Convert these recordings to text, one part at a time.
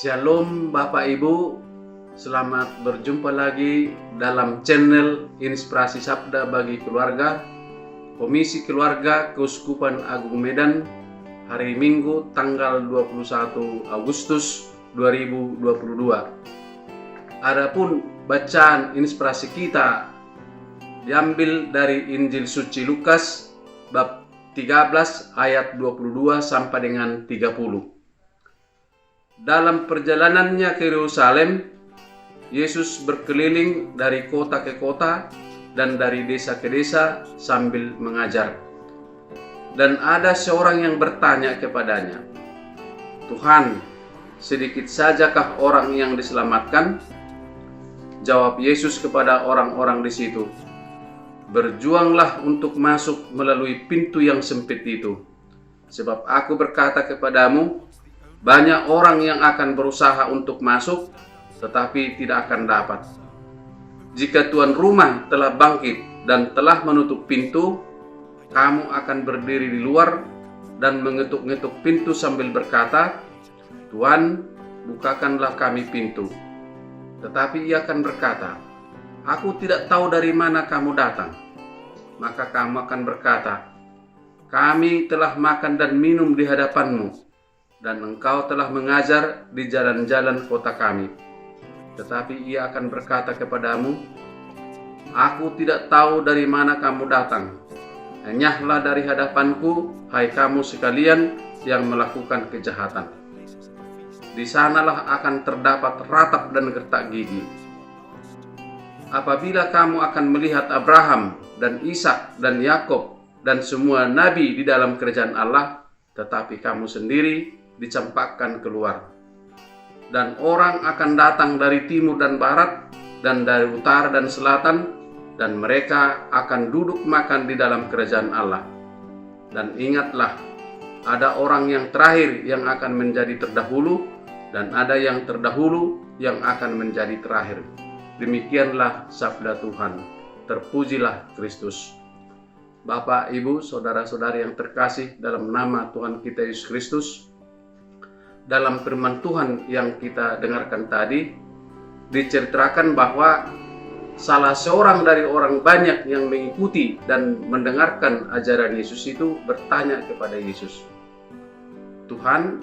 Shalom Bapak Ibu, selamat berjumpa lagi dalam channel Inspirasi Sabda bagi Keluarga, Komisi Keluarga Keuskupan Agung Medan, hari Minggu tanggal 21 Agustus 2022. Adapun bacaan inspirasi kita diambil dari Injil Suci Lukas bab 13 ayat 22 sampai dengan 30. Dalam perjalanannya ke Yerusalem, Yesus berkeliling dari kota ke kota dan dari desa ke desa sambil mengajar. Dan ada seorang yang bertanya kepadanya, "Tuhan, sedikit sajakah orang yang diselamatkan?" Jawab Yesus kepada orang-orang di situ, "Berjuanglah untuk masuk melalui pintu yang sempit itu. Sebab aku berkata kepadamu, banyak orang yang akan berusaha untuk masuk, tetapi tidak akan dapat. Jika tuan rumah telah bangkit dan telah menutup pintu, kamu akan berdiri di luar dan mengetuk-ngetuk pintu sambil berkata, 'Tuan, bukakanlah kami pintu.' Tetapi ia akan berkata, 'Aku tidak tahu dari mana kamu datang.' Maka kamu akan berkata, 'Kami telah makan dan minum di hadapanmu, dan engkau telah mengajar di jalan-jalan kota kami.' Tetapi ia akan berkata kepadamu, 'Aku tidak tahu dari mana kamu datang. Enyahlah dari hadapanku, hai kamu sekalian yang melakukan kejahatan.' Di sanalah akan terdapat ratap dan gertak gigi. Apabila kamu akan melihat Abraham dan Ishak dan Yakub dan semua nabi di dalam kerajaan Allah, tetapi kamu sendiri dicampakkan keluar. Dan orang akan datang dari timur dan barat, dan dari utara dan selatan, dan mereka akan duduk makan di dalam kerajaan Allah. Dan ingatlah, ada orang yang terakhir yang akan menjadi terdahulu, dan ada yang terdahulu yang akan menjadi terakhir." Demikianlah sabda Tuhan. Terpujilah Kristus. Bapak, Ibu, saudara-saudari yang terkasih dalam nama Tuhan kita Yesus Kristus, dalam firman Tuhan yang kita dengarkan tadi, diceritakan bahwa salah seorang dari orang banyak yang mengikuti dan mendengarkan ajaran Yesus itu bertanya kepada Yesus, "Tuhan,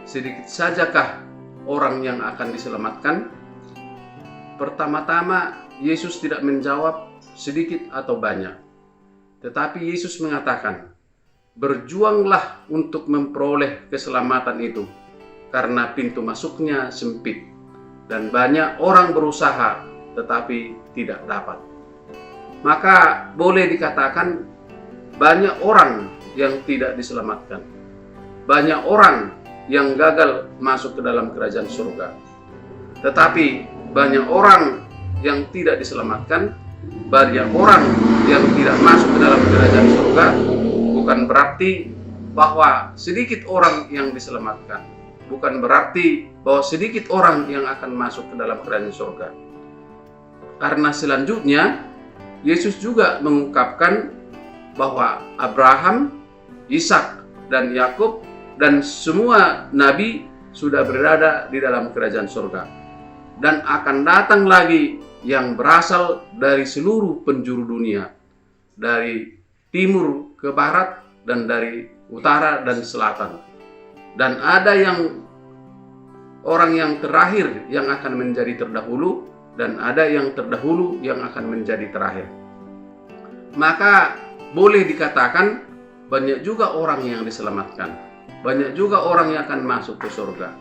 sedikit sajakah orang yang akan diselamatkan?" Pertama-tama Yesus tidak menjawab sedikit atau banyak, tetapi Yesus mengatakan, "Berjuanglah untuk memperoleh keselamatan itu, karena pintu masuknya sempit, dan banyak orang berusaha tetapi tidak dapat." Maka boleh dikatakan banyak orang yang tidak diselamatkan. Banyak orang yang gagal masuk ke dalam kerajaan surga. Tetapi banyak orang yang tidak diselamatkan, banyak orang yang tidak masuk ke dalam kerajaan surga, bukan berarti bahwa sedikit orang yang diselamatkan. Bukan berarti bahwa sedikit orang yang akan masuk ke dalam kerajaan surga. Karena selanjutnya, Yesus juga mengungkapkan bahwa Abraham, Ishak, dan Yakub, dan semua nabi sudah berada di dalam kerajaan surga. Dan akan datang lagi yang berasal dari seluruh penjuru dunia, dari timur ke barat, dan dari utara dan selatan. Dan ada yang orang yang terakhir yang akan menjadi terdahulu, dan ada yang terdahulu yang akan menjadi terakhir. Maka boleh dikatakan banyak juga orang yang diselamatkan, banyak juga orang yang akan masuk ke surga.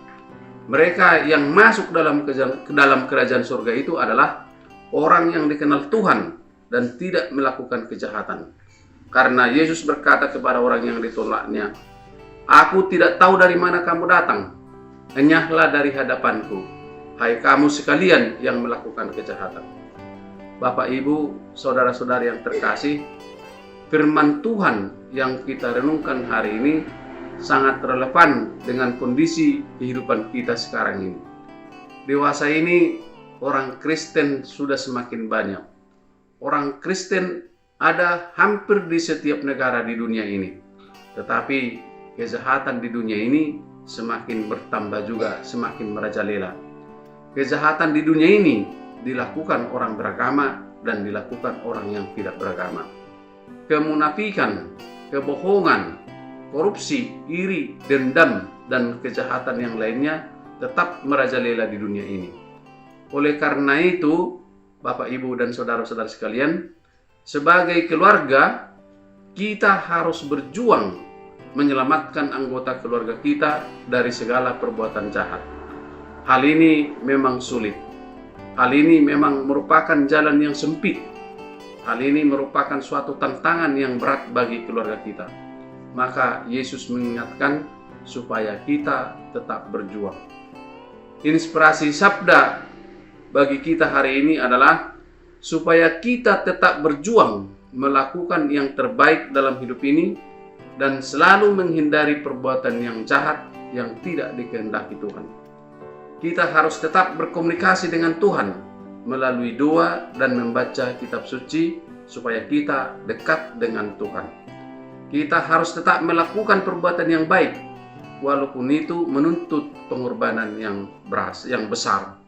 Mereka yang masuk ke dalam kerajaan surga itu adalah orang yang dikenal Tuhan dan tidak melakukan kejahatan. Karena Yesus berkata kepada orang yang ditolaknya, "Aku tidak tahu dari mana kamu datang. Enyahlah dari hadapanku, hai kamu sekalian yang melakukan kejahatan." Bapak, Ibu, saudara-saudari yang terkasih, firman Tuhan yang kita renungkan hari ini sangat relevan dengan kondisi kehidupan kita sekarang ini. Dewasa ini orang Kristen sudah semakin banyak. Orang Kristen ada hampir di setiap negara di dunia ini. Tetapi kejahatan di dunia ini semakin bertambah juga, semakin merajalela. Kejahatan di dunia ini dilakukan orang beragama dan dilakukan orang yang tidak beragama. Kemunafikan, kebohongan, korupsi, iri, dendam, dan kejahatan yang lainnya tetap merajalela di dunia ini. Oleh karena itu, Bapak, Ibu, dan saudara-saudara sekalian, sebagai keluarga, kita harus berjuang menyelamatkan anggota keluarga kita dari segala perbuatan jahat. Hal ini memang sulit. Hal ini memang merupakan jalan yang sempit. Hal ini merupakan suatu tantangan yang berat bagi keluarga kita. Maka Yesus mengingatkan supaya kita tetap berjuang. Inspirasi sabda bagi kita hari ini adalah supaya kita tetap berjuang melakukan yang terbaik dalam hidup ini dan selalu menghindari perbuatan yang jahat yang tidak dikehendaki Tuhan. Kita harus tetap berkomunikasi dengan Tuhan melalui doa dan membaca kitab suci supaya kita dekat dengan Tuhan. Kita harus tetap melakukan perbuatan yang baik walaupun itu menuntut pengorbanan yang besar.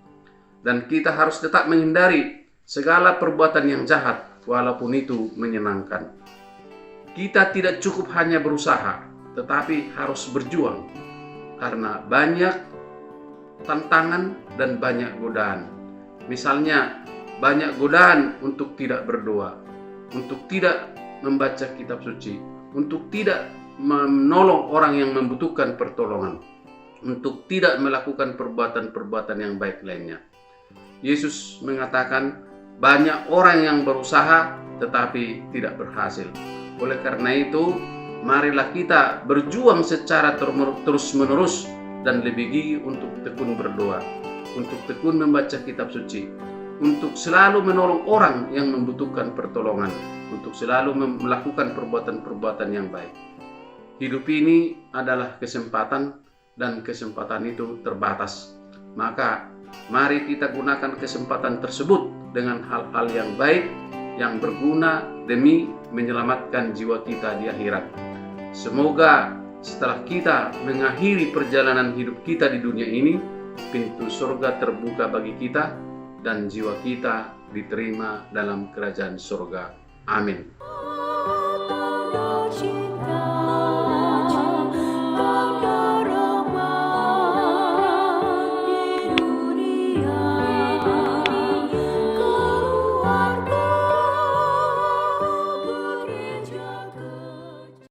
Dan kita harus tetap menghindari segala perbuatan yang jahat walaupun itu menyenangkan. Kita tidak cukup hanya berusaha, tetapi harus berjuang karena banyak tantangan dan banyak godaan. Misalnya, banyak godaan untuk tidak berdoa, untuk tidak membaca kitab suci, untuk tidak menolong orang yang membutuhkan pertolongan, untuk tidak melakukan perbuatan-perbuatan yang baik lainnya. Yesus mengatakan, banyak orang yang berusaha tetapi tidak berhasil. Oleh karena itu, marilah kita berjuang secara terus-menerus dan lebih gigih untuk tekun berdoa, untuk tekun membaca kitab suci, untuk selalu menolong orang yang membutuhkan pertolongan, untuk selalu melakukan perbuatan-perbuatan yang baik. Hidup ini adalah kesempatan dan kesempatan itu terbatas. Maka mari kita gunakan kesempatan tersebut dengan hal-hal yang baik, yang berguna demi menyelamatkan jiwa kita di akhirat. Semoga setelah kita mengakhiri perjalanan hidup kita di dunia ini, pintu surga terbuka bagi kita dan jiwa kita diterima dalam kerajaan surga. Amin.